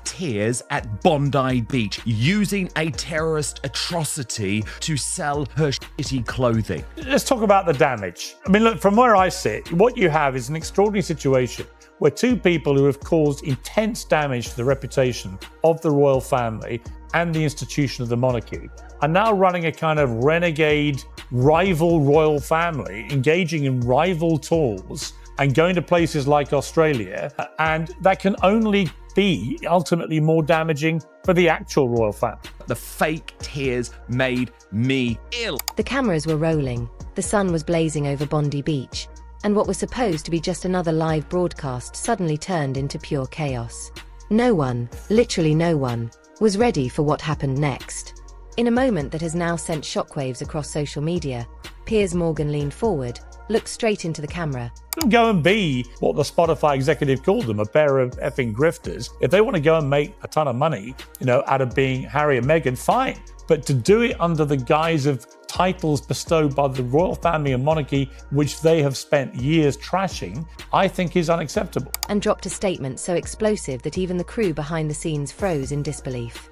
tears at Bondi Beach, using a terrorist atrocity to sell her shitty clothing. Let's talk about the damage. I mean, look, from where I sit, what you have is an extraordinary situation where two people who have caused intense damage to the reputation of the royal family and the institution of the monarchy are now running a kind of renegade rival royal family, engaging in rival tours and going to places like Australia, and that can only be ultimately more damaging for the actual royal family. The fake tears made me ill. The cameras were rolling, the sun was blazing over Bondi Beach, and what was supposed to be just another live broadcast suddenly turned into pure chaos. No one, literally no one, was ready for what happened next. In a moment that has now sent shockwaves across social media, Piers Morgan leaned forward, looked straight into the camera. Go and be what the Spotify executive called them, a pair of effing grifters. If they want to go and make a ton of money, out of being Harry and Meghan, fine. But to do it under the guise of titles bestowed by the royal family and monarchy, which they have spent years trashing, I think is unacceptable. And dropped a statement so explosive that even the crew behind the scenes froze in disbelief.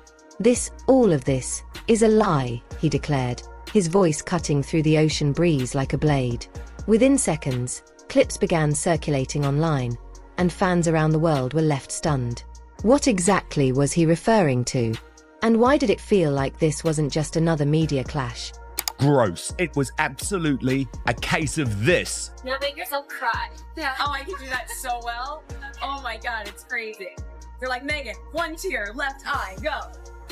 All of this, is a lie, he declared, his voice cutting through the ocean breeze like a blade. Within seconds, clips began circulating online, and fans around the world were left stunned. What exactly was he referring to? And why did it feel like this wasn't just another media clash? Gross. It was absolutely a case of this. Now make yourself cry. Yeah. Oh, I can do that so well. Oh my God, it's crazy. They're like, Meghan, 1 tear, left eye, go.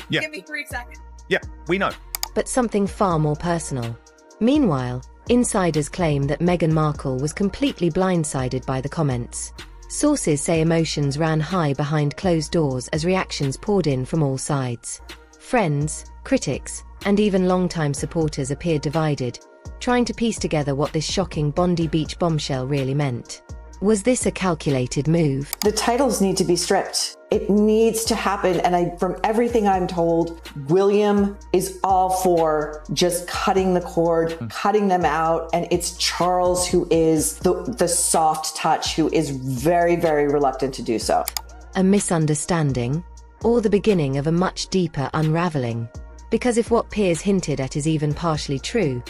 Yeah. Give me 3 seconds. Yeah, we know. But something far more personal. Meanwhile, insiders claim that Meghan Markle was completely blindsided by the comments. Sources say emotions ran high behind closed doors as reactions poured in from all sides. Friends, critics, and even longtime supporters appeared divided, trying to piece together what this shocking Bondi Beach bombshell really meant. Was this a calculated move? The titles need to be stripped. It needs to happen. And from everything I'm told, William is all for just cutting the cord, cutting them out. And it's Charles who is the soft touch, who is very, very reluctant to do so. A misunderstanding, or the beginning of a much deeper unraveling? Because if what Piers hinted at is even partially true,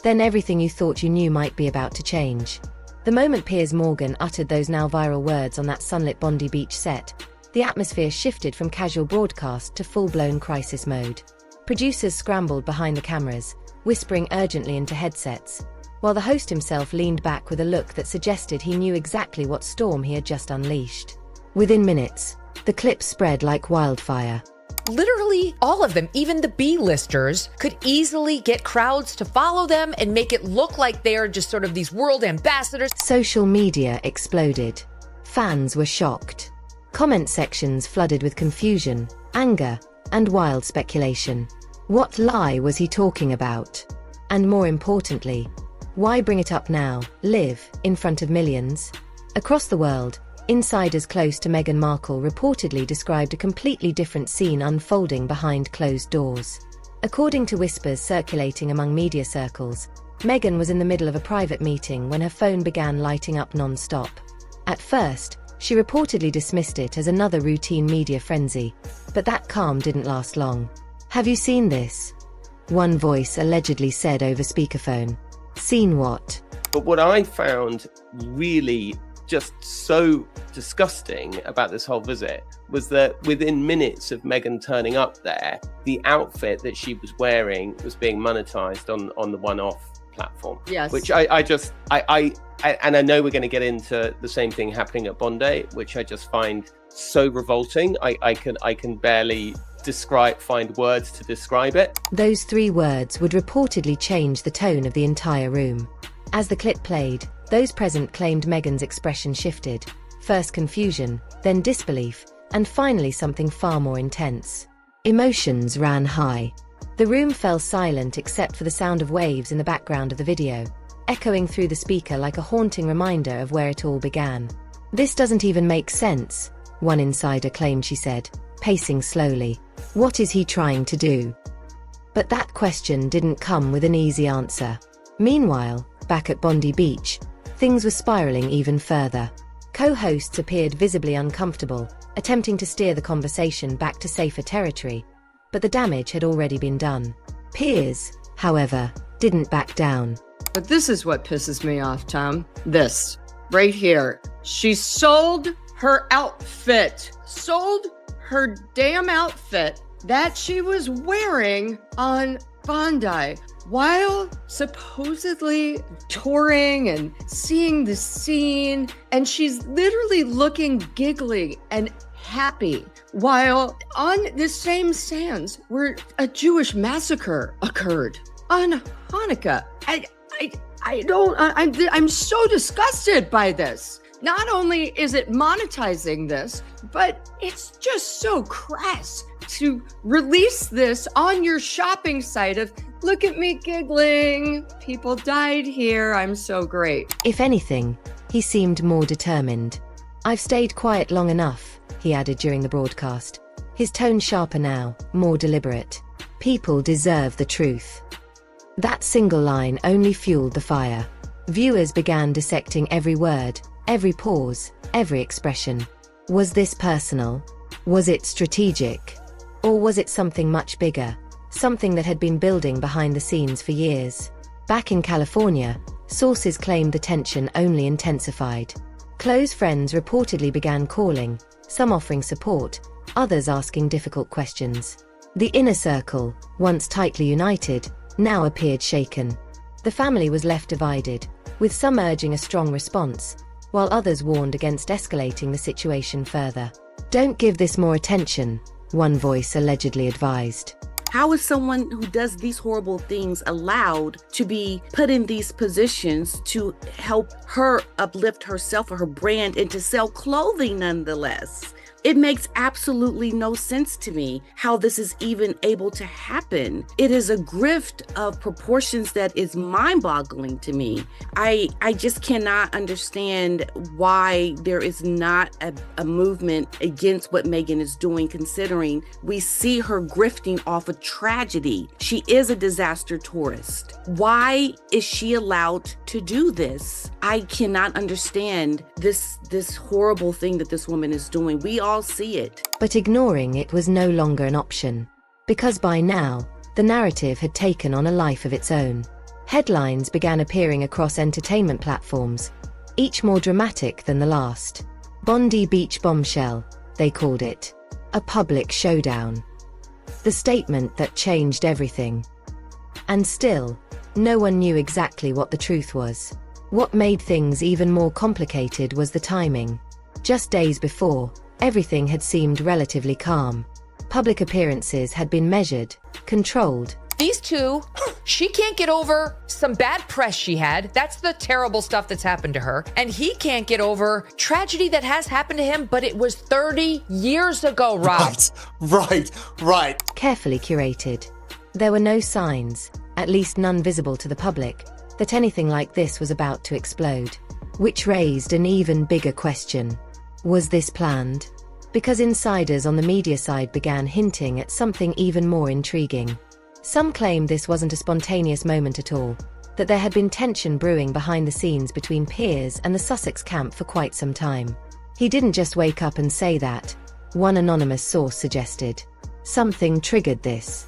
then everything you thought you knew might be about to change. The moment Piers Morgan uttered those now viral words on that sunlit Bondi Beach set, the atmosphere shifted from casual broadcast to full-blown crisis mode. Producers scrambled behind the cameras, whispering urgently into headsets, while the host himself leaned back with a look that suggested he knew exactly what storm he had just unleashed. Within minutes, the clips spread like wildfire. Literally all of them, even the B-listers, could easily get crowds to follow them and make it look like they are just sort of these world ambassadors. Social media exploded. Fans were shocked. Comment sections flooded with confusion, anger, and wild speculation. What lie was he talking about? And more importantly, why bring it up now, live in front of millions? Across the world, insiders close to Meghan Markle reportedly described a completely different scene unfolding behind closed doors. According to whispers circulating among media circles, Meghan was in the middle of a private meeting when her phone began lighting up non-stop. At first, she reportedly dismissed it as another routine media frenzy, but that calm didn't last long. "Have you seen this?" one voice allegedly said over speakerphone. "Seen what?" But what I found really just so disgusting about this whole visit was that within minutes of Meghan turning up there, the outfit that she was wearing was being monetized on the one-off platform. Yes. Which I and I know we're going to get into the same thing happening at Bondi, which I just find so revolting. I can barely find words to describe it. Those 3 words would reportedly change the tone of the entire room. As the clip played, those present claimed Meghan's expression shifted. First confusion, then disbelief, and finally something far more intense. Emotions ran high. The room fell silent except for the sound of waves in the background of the video, echoing through the speaker like a haunting reminder of where it all began. "This doesn't even make sense," one insider claimed she said, pacing slowly. "What is he trying to do?" But that question didn't come with an easy answer. Meanwhile, back at Bondi Beach, things were spiraling even further. Co-hosts appeared visibly uncomfortable, attempting to steer the conversation back to safer territory, but the damage had already been done. Piers, however, didn't back down. But this is what pisses me off, Tom. This, right here. She sold her outfit. Sold her damn outfit that she was wearing on Bondi while supposedly touring and seeing the scene. And she's literally looking giggly and happy while on the same sands where a Jewish massacre occurred on Hanukkah. I'm so disgusted by this. Not only is it monetizing this, but it's just so crass to release this on your shopping site of, look at me giggling, people died here, I'm so great. If anything, he seemed more determined. I've stayed quiet long enough, he added during the broadcast. His tone sharper now, more deliberate. People deserve the truth. That single line only fueled the fire. Viewers began dissecting every word, every pause, every expression. Was this personal? Was it strategic? Or was it something much bigger? Something that had been building behind the scenes for years? Back in California, sources claimed the tension only intensified. Close friends reportedly began calling, some offering support, others asking difficult questions. The inner circle, once tightly united, now appeared shaken. The family was left divided, with some urging a strong response, while others warned against escalating the situation further. Don't give this more attention, one voice allegedly advised. How is someone who does these horrible things allowed to be put in these positions to help her uplift herself or her brand and to sell clothing nonetheless? It makes absolutely no sense to me how this is even able to happen. It is a grift of proportions that is mind-boggling to me. I just cannot understand why there is not a movement against what Meghan is doing, considering we see her grifting off a tragedy. She is a disaster tourist. Why is she allowed to do this? I cannot understand this horrible thing that this woman is doing. We all see it. But ignoring it was no longer an option, because by now, the narrative had taken on a life of its own. Headlines began appearing across entertainment platforms, each more dramatic than the last. Bondi Beach Bombshell, they called it. A public showdown. The statement that changed everything. And still, no one knew exactly what the truth was. What made things even more complicated was the timing. Just days before, everything had seemed relatively calm. Public appearances had been measured, controlled. These two, she can't get over some bad press she had. That's the terrible stuff that's happened to her. And he can't get over tragedy that has happened to him, but it was 30 years ago, Rob. Right. Carefully curated. There were no signs, at least none visible to the public, that anything like this was about to explode. Which raised an even bigger question. Was this planned? Because insiders on the media side began hinting at something even more intriguing. Some claimed this wasn't a spontaneous moment at all, that there had been tension brewing behind the scenes between Piers and the Sussex camp for quite some time. He didn't just wake up and say that, one anonymous source suggested. Something triggered this.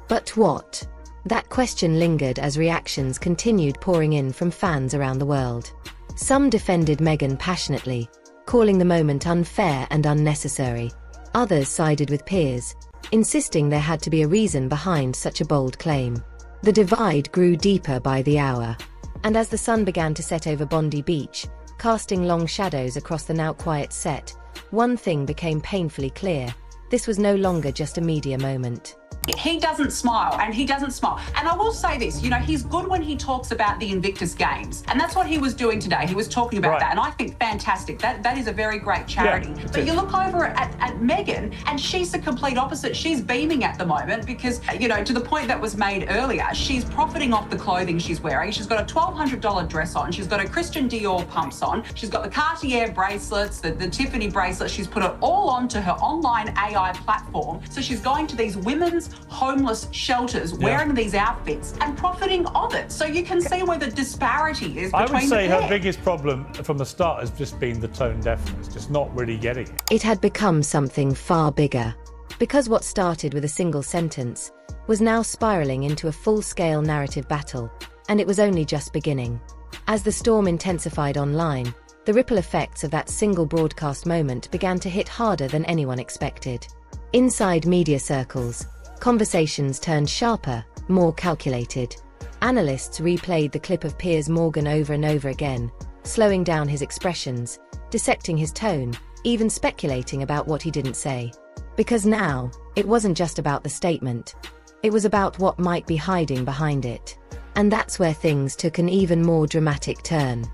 But what? That question lingered as reactions continued pouring in from fans around the world. Some defended Meghan passionately, calling the moment unfair and unnecessary. Others sided with Piers, insisting there had to be a reason behind such a bold claim. The divide grew deeper by the hour, and as the sun began to set over Bondi Beach, casting long shadows across the now quiet set, one thing became painfully clear. This was no longer just a media moment. He doesn't smile, and he doesn't smile. And I will say this, he's good when he talks about the Invictus Games. And that's what he was doing today. He was talking about that. And I think fantastic. That is a very great charity. Yeah, but you look over at Meghan, and she's the complete opposite. She's beaming at the moment because, to the point that was made earlier, she's profiting off the clothing she's wearing. She's got a $1,200 dress on. She's got a Christian Dior pumps on. She's got the Cartier bracelets, the Tiffany bracelets. She's put it all onto her online AI platform. So she's going to these women's homeless shelters wearing these outfits and profiting of it. So you can see where the disparity is between I would say the her pair. biggest problem from the start has just been the tone deafness, just not really getting it. It had become something far bigger, because what started with a single sentence was now spiraling into a full-scale narrative battle, and it was only just beginning. As the storm intensified online, the ripple effects of that single broadcast moment began to hit harder than anyone expected. Inside media circles, conversations turned sharper, more calculated. Analysts replayed the clip of Piers Morgan over and over again, slowing down his expressions, dissecting his tone, even speculating about what he didn't say. Because now, it wasn't just about the statement. It was about what might be hiding behind it. And that's where things took an even more dramatic turn.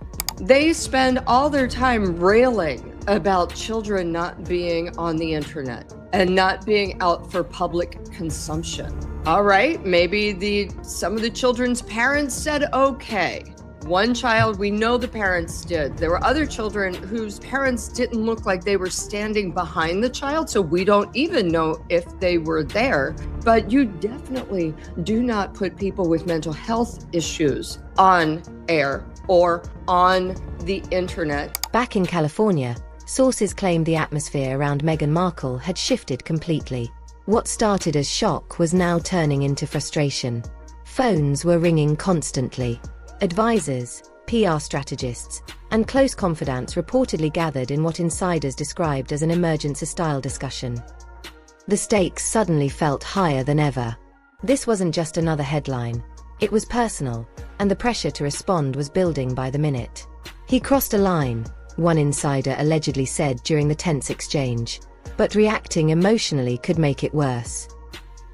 They spend all their time railing about children not being on the internet and not being out for public consumption. All right, maybe some of the children's parents said okay. One child, we know the parents did. There were other children whose parents didn't look like they were standing behind the child, so we don't even know if they were there. But you definitely do not put people with mental health issues on air or on the internet. Back in California, sources claimed the atmosphere around Meghan Markle had shifted completely. What started as shock was now turning into frustration. Phones were ringing constantly. Advisors, PR strategists, and close confidants reportedly gathered in what insiders described as an emergency-style discussion. The stakes suddenly felt higher than ever. This wasn't just another headline. It was personal, and the pressure to respond was building by the minute. He crossed a line, one insider allegedly said during the tense exchange, but reacting emotionally could make it worse.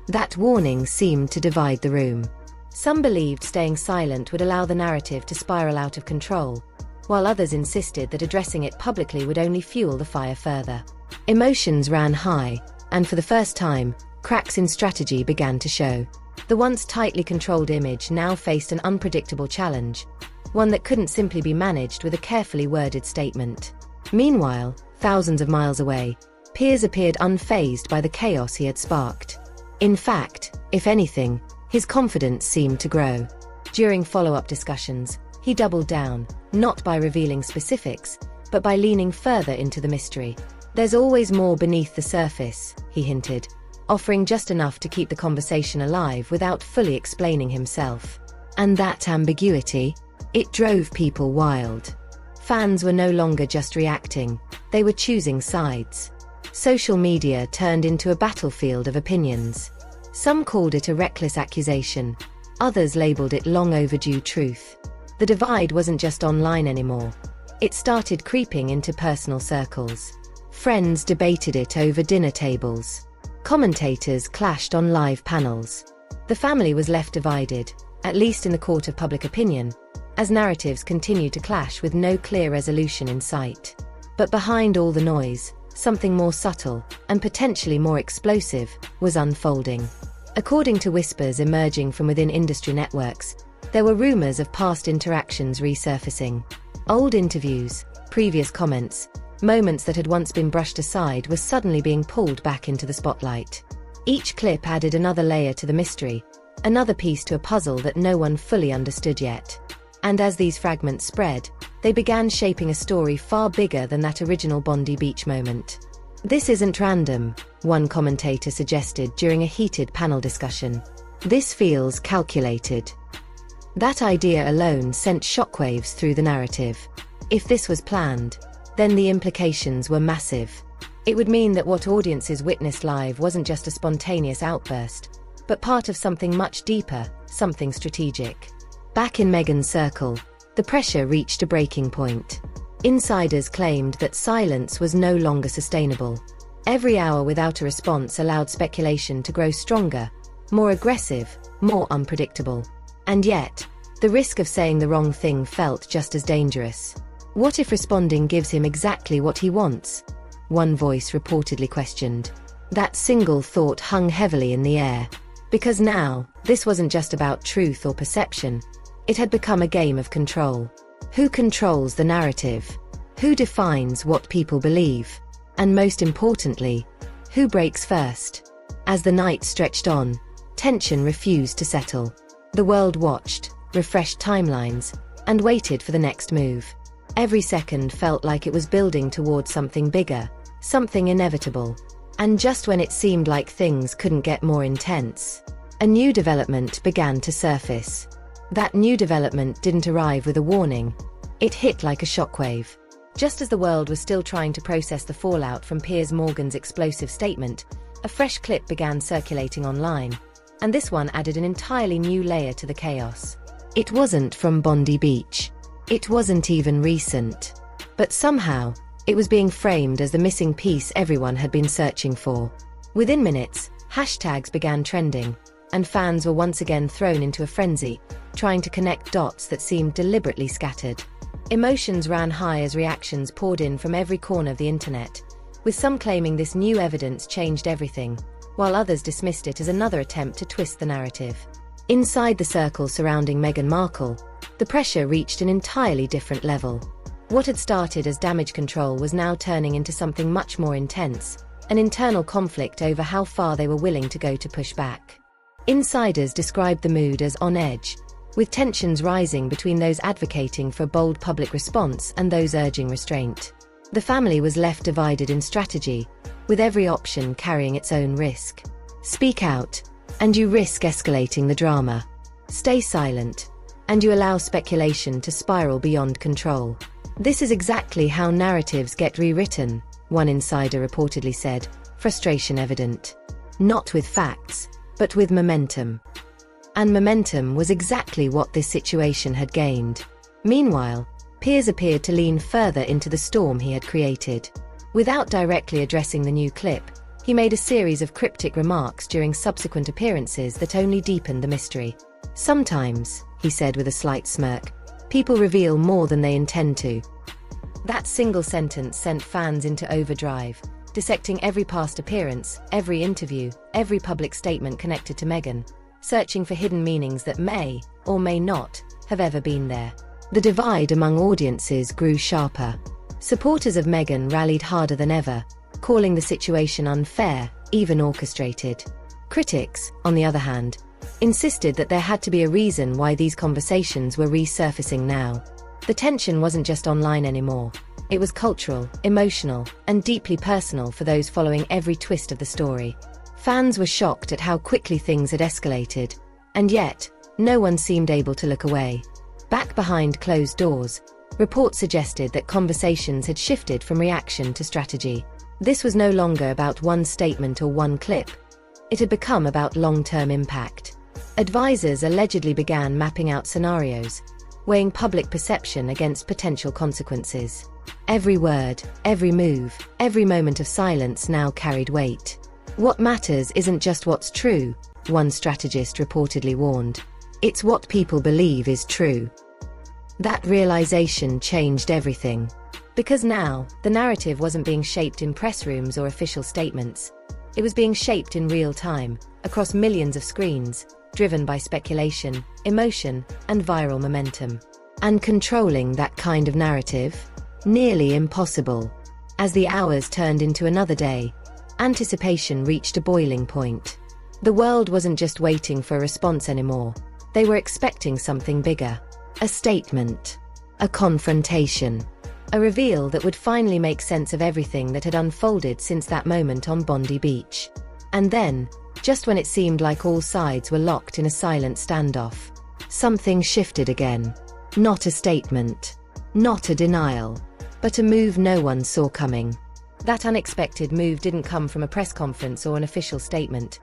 That warning seemed to divide the room. Some believed staying silent would allow the narrative to spiral out of control, while others insisted that addressing it publicly would only fuel the fire further. Emotions ran high, and for the first time, cracks in strategy began to show. The once tightly controlled image now faced an unpredictable challenge, one that couldn't simply be managed with a carefully worded statement. Meanwhile, thousands of miles away, Piers appeared unfazed by the chaos he had sparked. In fact, if anything, his confidence seemed to grow. During follow-up discussions, he doubled down, not by revealing specifics, but by leaning further into the mystery. There's always more beneath the surface, he hinted, offering just enough to keep the conversation alive without fully explaining himself. And that ambiguity, it drove people wild. Fans were no longer just reacting, they were choosing sides. Social media turned into a battlefield of opinions. Some called it a reckless accusation, others labeled it long overdue truth. The divide wasn't just online anymore. It started creeping into personal circles. Friends debated it over dinner tables. Commentators clashed on live panels. The family was left divided, at least in the court of public opinion, as narratives continued to clash with no clear resolution in sight. But behind all the noise, something more subtle, and potentially more explosive, was unfolding. According to whispers emerging from within industry networks, there were rumors of past interactions resurfacing. Old interviews, previous comments, moments that had once been brushed aside were suddenly being pulled back into the spotlight. Each clip added another layer to the mystery, another piece to a puzzle that no one fully understood yet. And as these fragments spread, they began shaping a story far bigger than that original Bondi Beach moment. This isn't random, one commentator suggested during a heated panel discussion. This feels calculated. That idea alone sent shockwaves through the narrative. If this was planned, then the implications were massive. It would mean that what audiences witnessed live wasn't just a spontaneous outburst, but part of something much deeper, something strategic. Back in Meghan's circle, the pressure reached a breaking point. Insiders claimed that silence was no longer sustainable. Every hour without a response allowed speculation to grow stronger, more aggressive, more unpredictable. And yet, the risk of saying the wrong thing felt just as dangerous. What if responding gives him exactly what he wants? One voice reportedly questioned. That single thought hung heavily in the air. Because now, this wasn't just about truth or perception. It had become a game of control. Who controls the narrative? Who defines what people believe? And most importantly, who breaks first? As the night stretched on, tension refused to settle. The world watched, refreshed timelines, and waited for the next move. Every second felt like it was building towards something bigger, something inevitable. And just when it seemed like things couldn't get more intense, a new development began to surface. That new development didn't arrive with a warning. It hit like a shockwave. Just as the world was still trying to process the fallout from Piers Morgan's explosive statement, a fresh clip began circulating online, and this one added an entirely new layer to the chaos. It wasn't from Bondi Beach. It wasn't even recent. But somehow, it was being framed as the missing piece everyone had been searching for. Within minutes, hashtags began trending, and fans were once again thrown into a frenzy, trying to connect dots that seemed deliberately scattered. Emotions ran high as reactions poured in from every corner of the internet, with some claiming this new evidence changed everything, while others dismissed it as another attempt to twist the narrative. Inside the circle surrounding Meghan Markle, the pressure reached an entirely different level. What had started as damage control was now turning into something much more intense, an internal conflict over how far they were willing to go to push back. Insiders described the mood as on edge, with tensions rising between those advocating for a bold public response and those urging restraint. The family was left divided in strategy, with every option carrying its own risk. Speak out, and you risk escalating the drama. Stay silent, and you allow speculation to spiral beyond control. This is exactly how narratives get rewritten, one insider reportedly said, frustration evident. Not with facts, but with momentum. And momentum was exactly what this situation had gained. Meanwhile, Piers appeared to lean further into the storm he had created. Without directly addressing the new clip, he made a series of cryptic remarks during subsequent appearances that only deepened the mystery. Sometimes, he said with a slight smirk, people reveal more than they intend to. That single sentence sent fans into overdrive, dissecting every past appearance, every interview, every public statement connected to Meghan, searching for hidden meanings that may, or may not, have ever been there. The divide among audiences grew sharper. Supporters of Meghan rallied harder than ever, calling the situation unfair, even orchestrated. Critics, on the other hand, insisted that there had to be a reason why these conversations were resurfacing now. The tension wasn't just online anymore. It was cultural, emotional, and deeply personal for those following every twist of the story. Fans were shocked at how quickly things had escalated, and yet, no one seemed able to look away. Back behind closed doors, reports suggested that conversations had shifted from reaction to strategy. This was no longer about one statement or one clip. It had become about long-term impact. Advisors allegedly began mapping out scenarios, weighing public perception against potential consequences. Every word, every move, every moment of silence now carried weight. What matters isn't just what's true, one strategist reportedly warned. It's what people believe is true. That realization changed everything. Because now, the narrative wasn't being shaped in press rooms or official statements. It was being shaped in real time, across millions of screens, driven by speculation, emotion, and viral momentum. And controlling that kind of narrative? Nearly impossible. As the hours turned into another day, anticipation reached a boiling point. The world wasn't just waiting for a response anymore. They were expecting something bigger. A statement. A confrontation. A reveal that would finally make sense of everything that had unfolded since that moment on Bondi Beach. And then, just when it seemed like all sides were locked in a silent standoff, something shifted again. Not a statement. Not a denial. But a move no one saw coming. That unexpected move didn't come from a press conference or an official statement.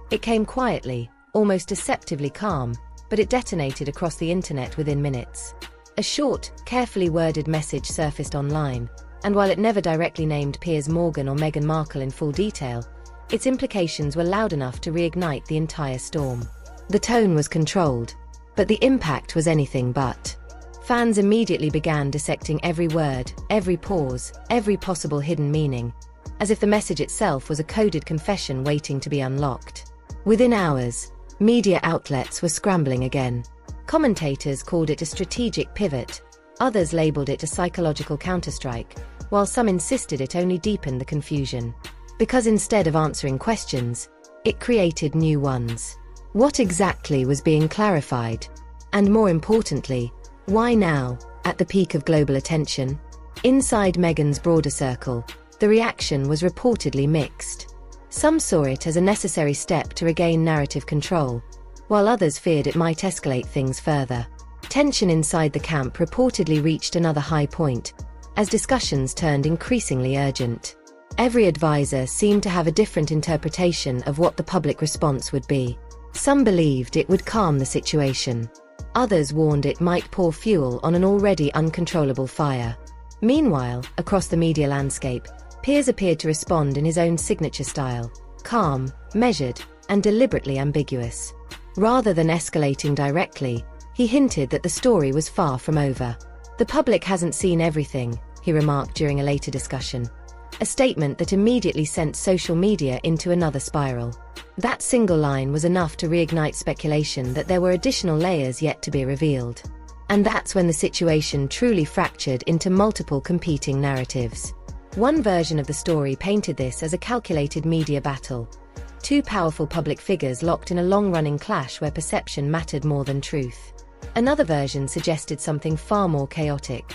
It came quietly, almost deceptively calm, but it detonated across the internet within minutes. A short, carefully worded message surfaced online, and while it never directly named Piers Morgan or Meghan Markle in full detail, its implications were loud enough to reignite the entire storm. The tone was controlled, but the impact was anything but. Fans immediately began dissecting every word, every pause, every possible hidden meaning, as if the message itself was a coded confession waiting to be unlocked. Within hours, media outlets were scrambling again. Commentators called it a strategic pivot, others labeled it a psychological counterstrike, while some insisted it only deepened the confusion. Because instead of answering questions, it created new ones. What exactly was being clarified? And more importantly, why now, at the peak of global attention? Inside Meghan's broader circle, the reaction was reportedly mixed. Some saw it as a necessary step to regain narrative control, while others feared it might escalate things further. Tension inside the camp reportedly reached another high point, as discussions turned increasingly urgent. Every advisor seemed to have a different interpretation of what the public response would be. Some believed it would calm the situation. Others warned it might pour fuel on an already uncontrollable fire. Meanwhile, across the media landscape, Piers appeared to respond in his own signature style, calm, measured, and deliberately ambiguous. Rather than escalating directly, he hinted that the story was far from over. "The public hasn't seen everything," he remarked during a later discussion, a statement that immediately sent social media into another spiral. That single line was enough to reignite speculation that there were additional layers yet to be revealed. And that's when the situation truly fractured into multiple competing narratives. One version of the story painted this as a calculated media battle, two powerful public figures locked in a long-running clash where perception mattered more than truth. Another version suggested something far more chaotic: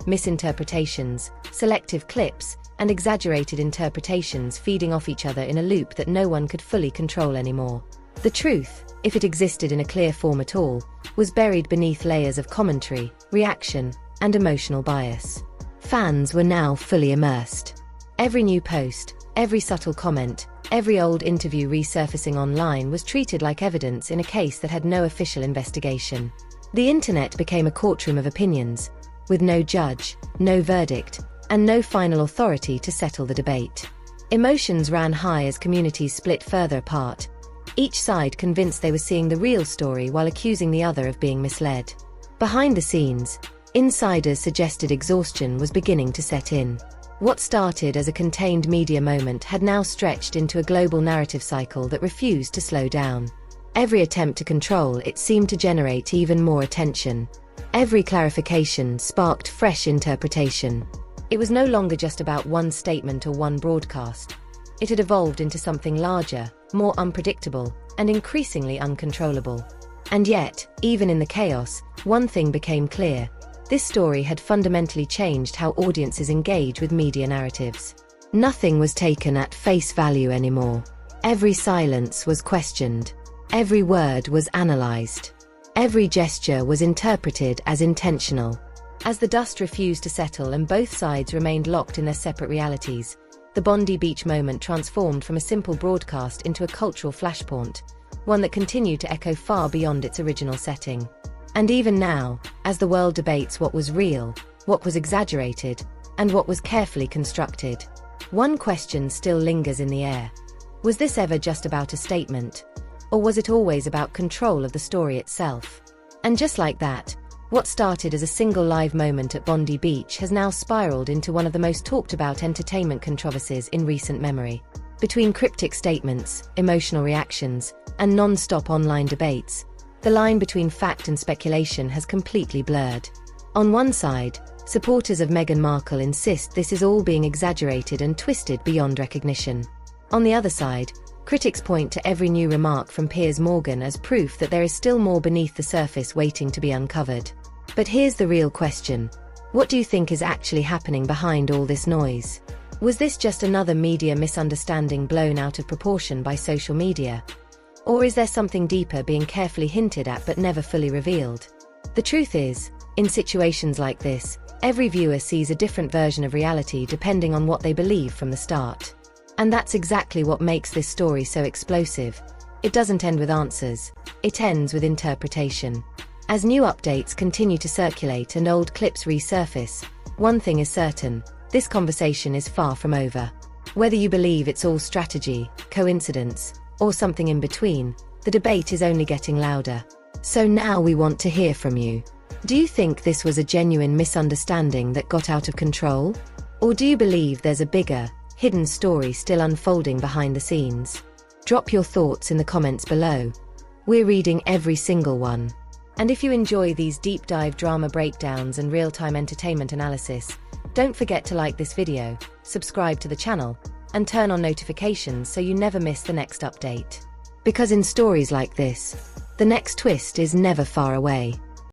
misinterpretations, selective clips, and exaggerated interpretations feeding off each other in a loop that no one could fully control anymore. The truth, if it existed in a clear form at all, was buried beneath layers of commentary, reaction, and emotional bias. Fans were now fully immersed. Every new post, every subtle comment, every old interview resurfacing online was treated like evidence in a case that had no official investigation. The internet became a courtroom of opinions, with no judge, no verdict, and no final authority to settle the debate. Emotions ran high as communities split further apart, each side convinced they were seeing the real story while accusing the other of being misled. Behind the scenes, insiders suggested exhaustion was beginning to set in. What started as a contained media moment had now stretched into a global narrative cycle that refused to slow down. Every attempt to control it seemed to generate even more attention. Every clarification sparked fresh interpretation. It was no longer just about one statement or one broadcast. It had evolved into something larger, more unpredictable, and increasingly uncontrollable. And yet, even in the chaos, one thing became clear: this story had fundamentally changed how audiences engage with media narratives. Nothing was taken at face value anymore. Every silence was questioned. Every word was analyzed. Every gesture was interpreted as intentional. As the dust refused to settle and both sides remained locked in their separate realities, the Bondi Beach moment transformed from a simple broadcast into a cultural flashpoint, one that continued to echo far beyond its original setting. And even now, as the world debates what was real, what was exaggerated, and what was carefully constructed, one question still lingers in the air. Was this ever just about a statement? Or was it always about control of the story itself? And just like that, what started as a single live moment at Bondi Beach has now spiraled into one of the most talked about entertainment controversies in recent memory. Between cryptic statements, emotional reactions, and non-stop online debates, the line between fact and speculation has completely blurred. On one side, supporters of Meghan Markle insist this is all being exaggerated and twisted beyond recognition. On the other side, critics point to every new remark from Piers Morgan as proof that there is still more beneath the surface waiting to be uncovered. But here's the real question: what do you think is actually happening behind all this noise? Was this just another media misunderstanding blown out of proportion by social media? Or is there something deeper being carefully hinted at but never fully revealed? The truth is, in situations like this, every viewer sees a different version of reality depending on what they believe from the start. And that's exactly what makes this story so explosive. It doesn't end with answers. It ends with interpretation. As new updates continue to circulate and old clips resurface, one thing is certain: this conversation is far from over. Whether you believe it's all strategy, coincidence, or something in between, the debate is only getting louder. So now we want to hear from you. Do you think this was a genuine misunderstanding that got out of control? Or do you believe there's a bigger, hidden story still unfolding behind the scenes? Drop your thoughts in the comments below. We're reading every single one. And if you enjoy these deep dive drama breakdowns and real-time entertainment analysis, don't forget to like this video, subscribe to the channel, and turn on notifications so you never miss the next update. Because in stories like this, the next twist is never far away.